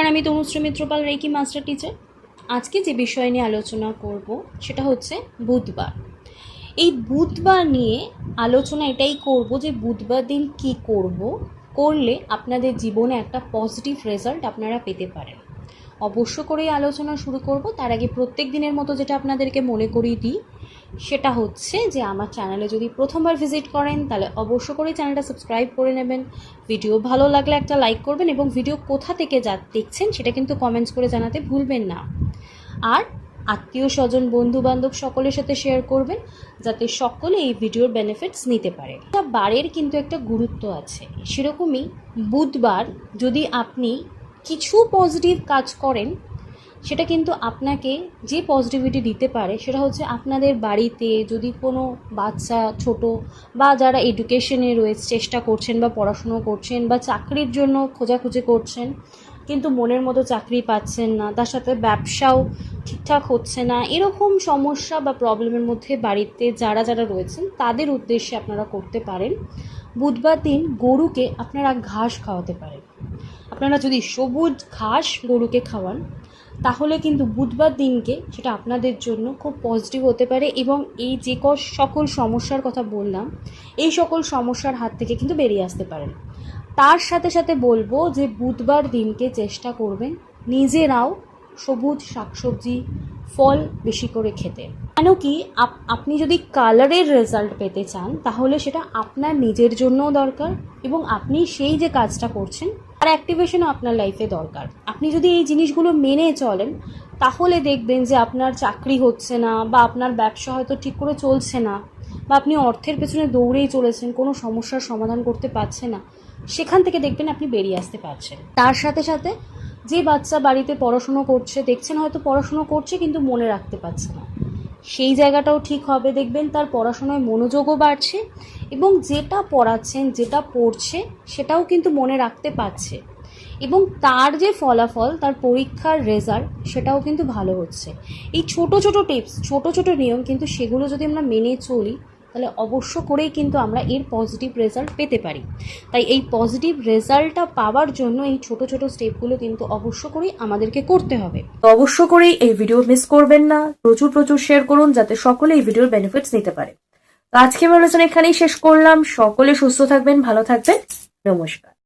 আমি Tanushree Mitrapal, reiki master teacher. আজকে যে বিষয় নিয়ে আলোচনা করব সেটা হচ্ছে বুধবার। এই বুধবার নিয়ে আলোচনা এটাই করব যে বুধবার দিন কি করলে আপনাদের জীবনে একটা পজিটিভ রেজাল্ট আপনারা পেতে পারেন। অবশ্য করেই আলোচনা শুরু করব, তার আগে প্রত্যেক দিনের মতো যেটা আপনাদেরকে মনে করিয়ে দিই সেটা হচ্ছে যে আমার চ্যানেলে যদি প্রথমবার ভিজিট করেন তাহলে অবশ্য করে চ্যানেলটা সাবস্ক্রাইব করে নেবেন। ভিডিও ভালো লাগলে একটা লাইক করবেন এবং ভিডিও কোথা থেকে দেখছেন সেটা কিন্তু কমেন্টস করে জানাতে ভুলবেন না। আর আত্মীয় স্বজন বন্ধু বান্ধব সকলের সাথে শেয়ার করবেন যাতে সকলে এই ভিডিওর বেনিফিটস নিতে পারে। এটা বারের কিন্তু একটা গুরুত্ব আছে, সেরকমই বুধবার যদি আপনি কিছু পজিটিভ কাজ করেন সেটা কিন্তু আপনাকে যে পজিটিভিটি দিতে পারে সেটা হচ্ছে আপনাদের বাড়িতে যদি কোনো বাচ্চা ছোট বা যারা এডুকেশনে রয়েছে চেষ্টা করছেন বা পড়াশুনো করছেন বা চাকরির জন্য খোঁজাখুঁজি করছেন কিন্তু মনের মতো চাকরি পাচ্ছেন না, তার সাথে ব্যবসাও ঠিকঠাক হচ্ছে না, এরকম সমস্যা বা প্রবলেমের মধ্যে বাড়িতে যারা রয়েছেন তাদের উদ্দেশ্যে আপনারা করতে পারেন বুধবার দিন গরুকে আপনারা ঘাস খাওয়াতে পারেন। আপনারা যদি সবুজ ঘাস গরুকে খাওয়ান তাহলে কিন্তু বুধবার দিনকে সেটা আপনাদের জন্য খুব পজিটিভ হতে পারে এবং এই যে সকল সমস্যার কথা বললাম এই সকল সমস্যার হাত থেকে কিন্তু বেরিয়ে আসতে পারেন। তার সাথে সাথে বলবো যে বুধবার দিনকে চেষ্টা করবেন নিজেরাও সবুজ শাকসবজি ফল বেশি করে খেতে। কেন কি আপনি যদি কালারের রেজাল্ট পেতে চান তাহলে সেটা আপনার নিজের জন্যও দরকার এবং আপনি সেই যে কাজটা করছেন তার অ্যাক্টিভেশনও আপনার লাইফে দরকার। আপনি যদি এই জিনিসগুলো মেনে চলেন তাহলে দেখবেন যে আপনার চাকরি হচ্ছে না বা আপনার ব্যবসা হয়তো ঠিক করে চলছে না বা আপনি অর্থের পেছনে দৌড়েই চলেছেন, কোনো সমস্যার সমাধান করতে পারছেন না, সেখান থেকে দেখবেন আপনি বেরিয়ে আসতে পারছেন। তার সাথে সাথে যে বাচ্চা বাড়িতে পড়াশুনো করছে দেখছেন হয়তো পড়াশুনো করছে কিন্তু মনে রাখতে পারছে না, সেই জায়গাটাও ঠিক হবে, দেখবেন তার পড়াশোনায় মনোযোগও বাড়ছে এবং যেটা পড়াচ্ছেন যেটা পড়ছে সেটাও কিন্তু মনে রাখতে পারছে এবং তার যে ফলাফল তার পরীক্ষার রেজাল্ট সেটাও কিন্তু ভালো হচ্ছে। এই ছোট ছোট টিপস ছোট ছোট নিয়ম কিন্তু সেগুলো যদি আমরা মেনে চলি তাহলে অবশ্য করেই কিন্তু আমরা এর পজিটিভ রেজাল্ট পেতে পারি। তাই এই পজিটিভ রেজাল্টটা পাওয়ার জন্য এই ছোট ছোট স্টেপগুলো কিন্তু অবশ্য করেই আমাদেরকে করতে হবে। তো অবশ্য করেই এই ভিডিও মিস করবেন না, প্রচুর প্রচুর শেয়ার করুন যাতে সকলে এই ভিডিওর বেনিফিটস নিতে পারে। তো আজকে আমি আলোচনা এখানেই শেষ করলাম। সকলে সুস্থ থাকবেন, ভালো থাকবেন, নমস্কার।